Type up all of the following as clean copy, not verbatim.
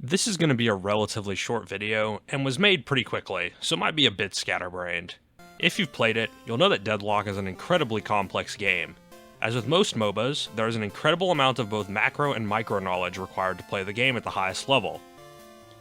This is going to be a relatively short video, and was made pretty quickly, so it might be a bit scatterbrained. If you've played it, you'll know that Deadlock is an incredibly complex game. As with most MOBAs, there is an incredible amount of both macro and micro knowledge required to play the game at the highest level.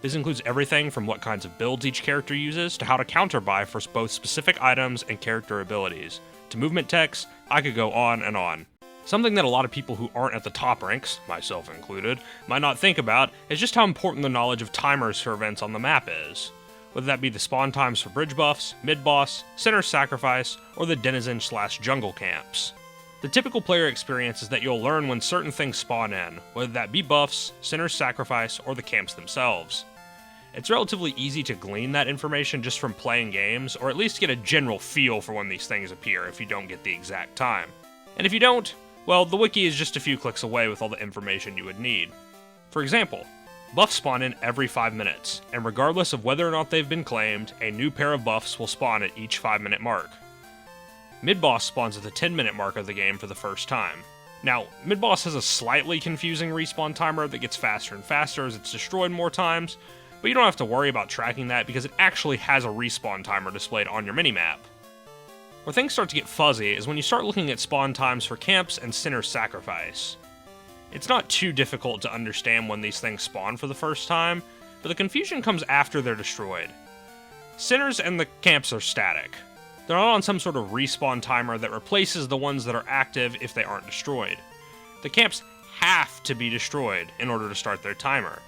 This includes everything from what kinds of builds each character uses, to how to counter-buy for both specific items and character abilities, to movement techs. I could go on and on. Something that a lot of people who aren't at the top ranks, myself included, might not think about is just how important the knowledge of timers for events on the map is. Whether that be the spawn times for bridge buffs, mid-boss, Sinner's Sacrifice, or the denizen/jungle camps. The typical player experience is that you'll learn when certain things spawn in, whether that be buffs, Sinner's Sacrifice, or the camps themselves. It's relatively easy to glean that information just from playing games, or at least get a general feel for when these things appear if you don't get the exact time. And if you don't, well, the wiki is just a few clicks away with all the information you would need. For example, buffs spawn in every 5 minutes, and regardless of whether or not they've been claimed, a new pair of buffs will spawn at each 5-minute mark. Mid-boss spawns at the 10-minute mark of the game for the first time. Now, mid-boss has a slightly confusing respawn timer that gets faster and faster as it's destroyed more times, but you don't have to worry about tracking that because it actually has a respawn timer displayed on your minimap. Where things start to get fuzzy is when you start looking at spawn times for camps and Sinner's Sacrifice. It's not too difficult to understand when these things spawn for the first time, but the confusion comes after they're destroyed. Sinners and the camps are static. They're not on some sort of respawn timer that replaces the ones that are active if they aren't destroyed. The camps have to be destroyed in order to start their timer,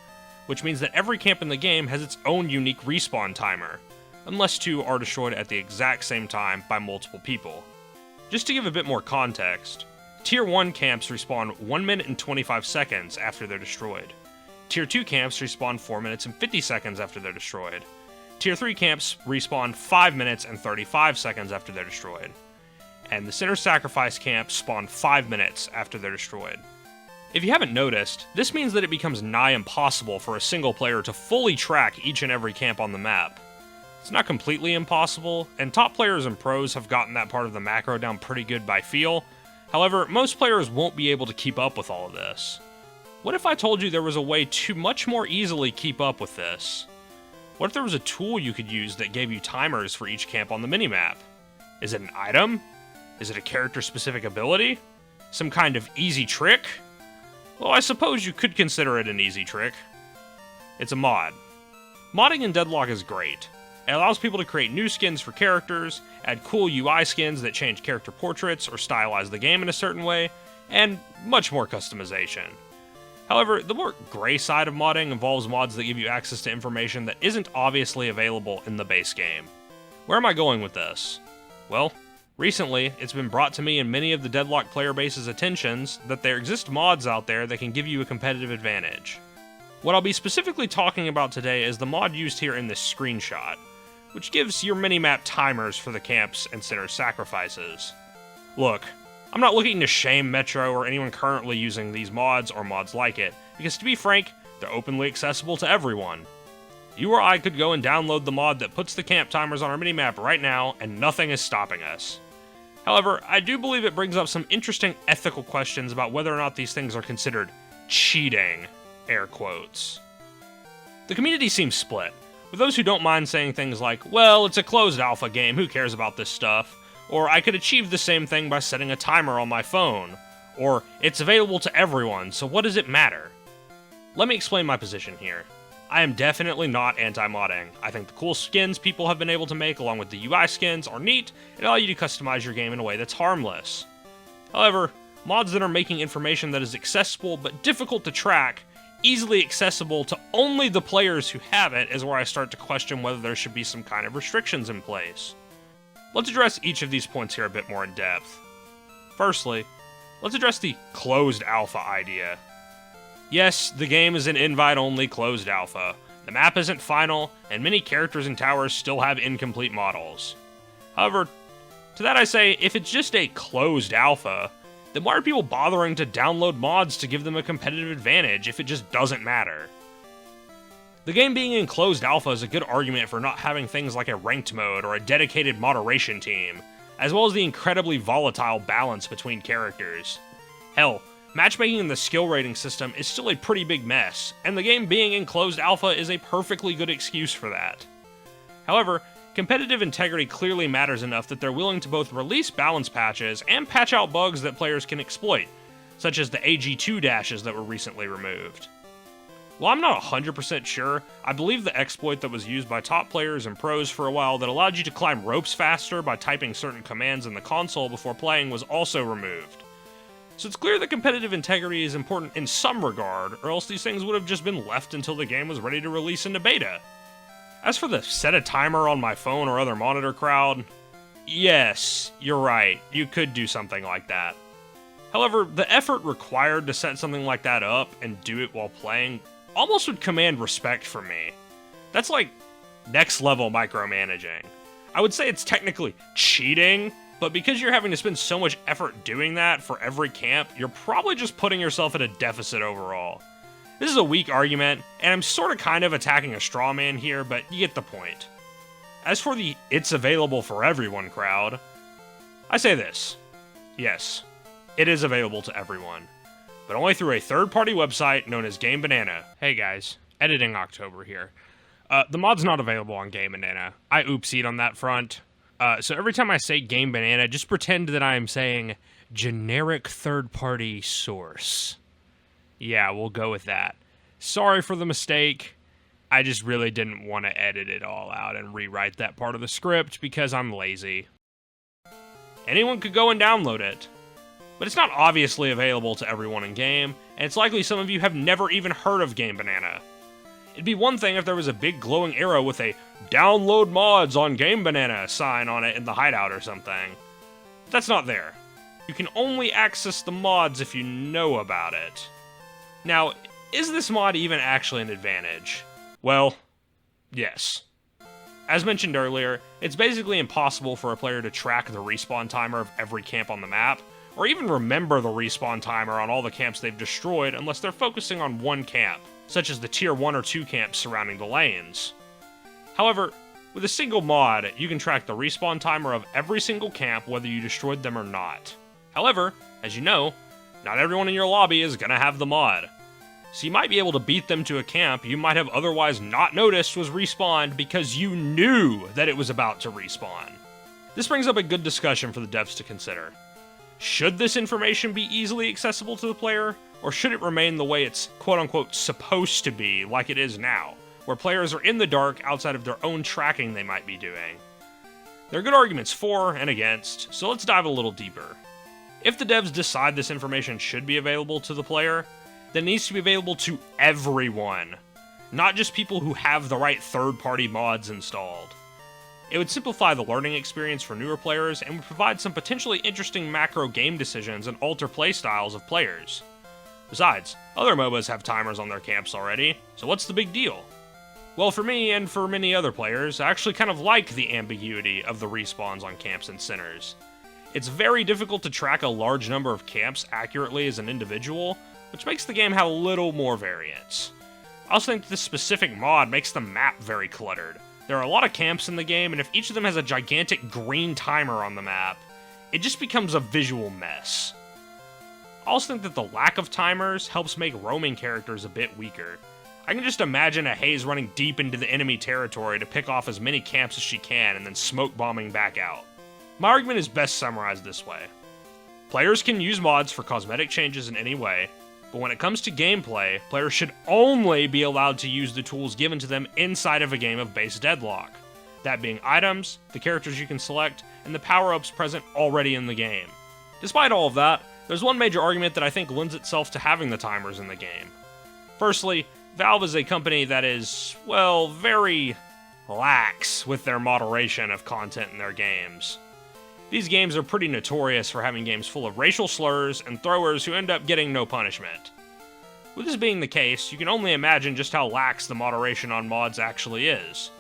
which means that every camp in the game has its own unique respawn timer, unless two are destroyed at the exact same time by multiple people. Just to give a bit more context, Tier 1 camps respawn 1 minute and 25 seconds after they're destroyed. Tier 2 camps respawn 4 minutes and 50 seconds after they're destroyed. Tier 3 camps respawn 5 minutes and 35 seconds after they're destroyed. And the Sinner's Sacrifice camps spawn 5 minutes after they're destroyed. If you haven't noticed, this means that it becomes nigh impossible for a single player to fully track each and every camp on the map. It's not completely impossible, and top players and pros have gotten that part of the macro down pretty good by feel. However, most players won't be able to keep up with all of this. What if I told you there was a way to much more easily keep up with this? What if there was a tool you could use that gave you timers for each camp on the minimap? Is it an item? Is it a character-specific ability? Some kind of easy trick? Well, I suppose you could consider it an easy trick. It's a mod. Modding in Deadlock is great. It allows people to create new skins for characters, add cool UI skins that change character portraits or stylize the game in a certain way, and much more customization. However, the more gray side of modding involves mods that give you access to information that isn't obviously available in the base game. Where am I going with this? Well, recently, it's been brought to me in many of the Deadlock player base's attentions that there exist mods out there that can give you a competitive advantage. What I'll be specifically talking about today is the mod used here in this screenshot, which gives your minimap timers for the camps and Sinner's Sacrifices. Look, I'm not looking to shame Metro or anyone currently using these mods or mods like it, because to be frank, they're openly accessible to everyone. You or I could go and download the mod that puts the camp timers on our minimap right now, and nothing is stopping us. However, I do believe it brings up some interesting ethical questions about whether or not these things are considered cheating, air quotes. The community seems split, with those who don't mind saying things like, well, it's a closed alpha game, who cares about this stuff? Or I could achieve the same thing by setting a timer on my phone. Or it's available to everyone, so what does it matter? Let me explain my position here. I am definitely not anti-modding. I think the cool skins people have been able to make along with the UI skins are neat and allow you to customize your game in a way that's harmless. However, mods that are making information that is accessible but difficult to track, easily accessible to only the players who have it, is where I start to question whether there should be some kind of restrictions in place. Let's address each of these points here a bit more in depth. Firstly, let's address the closed alpha idea. Yes, the game is an invite-only closed alpha. The map isn't final, and many characters and towers still have incomplete models. However, to that I say, if it's just a closed alpha, then why are people bothering to download mods to give them a competitive advantage if it just doesn't matter? The game being in closed alpha is a good argument for not having things like a ranked mode or a dedicated moderation team, as well as the incredibly volatile balance between characters. Hell, Matchmaking in the skill rating system is still a pretty big mess, and the game being in closed alpha is a perfectly good excuse for that. However, competitive integrity clearly matters enough that they're willing to both release balance patches and patch out bugs that players can exploit, such as the AG2 dashes that were recently removed. While I'm not 100% sure, I believe the exploit that was used by top players and pros for a while that allowed you to climb ropes faster by typing certain commands in the console before playing was also removed. So it's clear that competitive integrity is important in some regard, or else these things would have just been left until the game was ready to release into beta. As for the set a timer on my phone or other monitor crowd, yes, you're right, you could do something like that. However, the effort required to set something like that up and do it while playing almost would command respect from me. That's like next level micromanaging. I would say it's technically cheating, but because you're having to spend so much effort doing that for every camp, you're probably just putting yourself at a deficit overall. This is a weak argument, and I'm sort of kind of attacking a straw man here, but you get the point. As for the "it's available for everyone" crowd, I say this. Yes, it is available to everyone, but only through a third-party website known as Game Banana. Hey guys, editing October here. The mod's not available on Game Banana. I oopsied on that front. So every time I say Game Banana, just pretend that I'm saying generic third-party source. Yeah, we'll go with that. Sorry for the mistake. I just really didn't want to edit it all out and rewrite that part of the script because I'm lazy. Anyone could go and download it, but it's not obviously available to everyone in game, and it's likely some of you have never even heard of Game Banana. It'd be one thing if there was a big glowing arrow with a "Download mods on Game Banana" sign on it in the hideout or something. But that's not there. You can only access the mods if you know about it. Now, is this mod even actually an advantage? Well, yes. As mentioned earlier, it's basically impossible for a player to track the respawn timer of every camp on the map, or even remember the respawn timer on all the camps they've destroyed unless they're focusing on one camp, such as the tier 1 or 2 camps surrounding the lanes. However, with a single mod, you can track the respawn timer of every single camp whether you destroyed them or not. However, as you know, not everyone in your lobby is gonna have the mod. So you might be able to beat them to a camp you might have otherwise not noticed was respawned because you knew that it was about to respawn. This brings up a good discussion for the devs to consider. Should this information be easily accessible to the player, or should it remain the way it's quote-unquote supposed to be like it is now, where players are in the dark outside of their own tracking they might be doing? There are good arguments for and against, so let's dive a little deeper. If the devs decide this information should be available to the player, then it needs to be available to everyone, not just people who have the right third-party mods installed. It would simplify the learning experience for newer players and would provide some potentially interesting macro game decisions and alter playstyles of players. Besides, other MOBAs have timers on their camps already, so what's the big deal? Well, for me and for many other players, I actually kind of like the ambiguity of the respawns on camps and centers. It's very difficult to track a large number of camps accurately as an individual, which makes the game have a little more variance. I also think this specific mod makes the map very cluttered. There are a lot of camps in the game, and if each of them has a gigantic green timer on the map, it just becomes a visual mess. I also think that the lack of timers helps make roaming characters a bit weaker. I can just imagine a Haze running deep into the enemy territory to pick off as many camps as she can and then smoke bombing back out. My argument is best summarized this way. Players can use mods for cosmetic changes in any way, but when it comes to gameplay, players should only be allowed to use the tools given to them inside of a game of base Deadlock. That being items, the characters you can select, and the power-ups present already in the game. Despite all of that, there's one major argument that I think lends itself to having the timers in the game. Firstly, Valve is a company that is, well, very lax with their moderation of content in their games. These games are pretty notorious for having games full of racial slurs and throwers who end up getting no punishment. With this being the case, you can only imagine just how lax the moderation on mods actually is.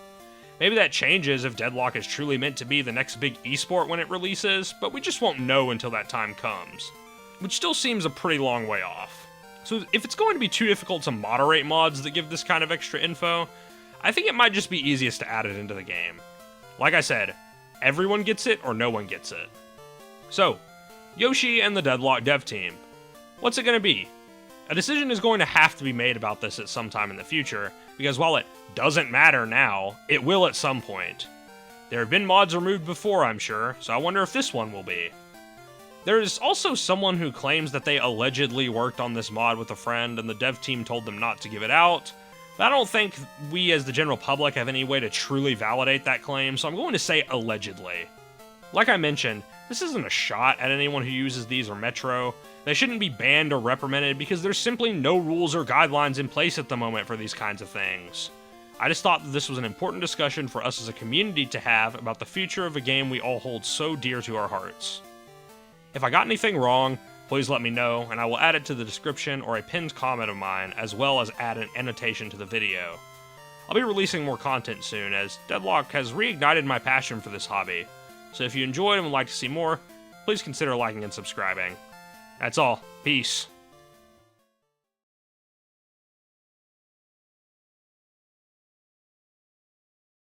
Maybe that changes if Deadlock is truly meant to be the next big esport when it releases, but we just won't know until that time comes. Which still seems a pretty long way off. So if it's going to be too difficult to moderate mods that give this kind of extra info, I think it might just be easiest to add it into the game. Like I said, everyone gets it or no one gets it. So, Yoshi and the Deadlock dev team, What's it going to be? A decision is going to have to be made about this at some time in the future, because while it doesn't matter now, it will at some point. There have been mods removed before, I'm sure, so I wonder if this one will be. There is also someone who claims that they allegedly worked on this mod with a friend and the dev team told them not to give it out, but I don't think we as the general public have any way to truly validate that claim, so I'm going to say allegedly. Like I mentioned, this isn't a shot at anyone who uses these or Metro. They shouldn't be banned or reprimanded because there's simply no rules or guidelines in place at the moment for these kinds of things. I just thought that this was an important discussion for us as a community to have about the future of a game we all hold so dear to our hearts. If I got anything wrong, please let me know, and I will add it to the description or a pinned comment of mine, as well as add an annotation to the video. I'll be releasing more content soon, as Deadlock has reignited my passion for this hobby, so if you enjoyed and would like to see more, please consider liking and subscribing. That's all. Peace.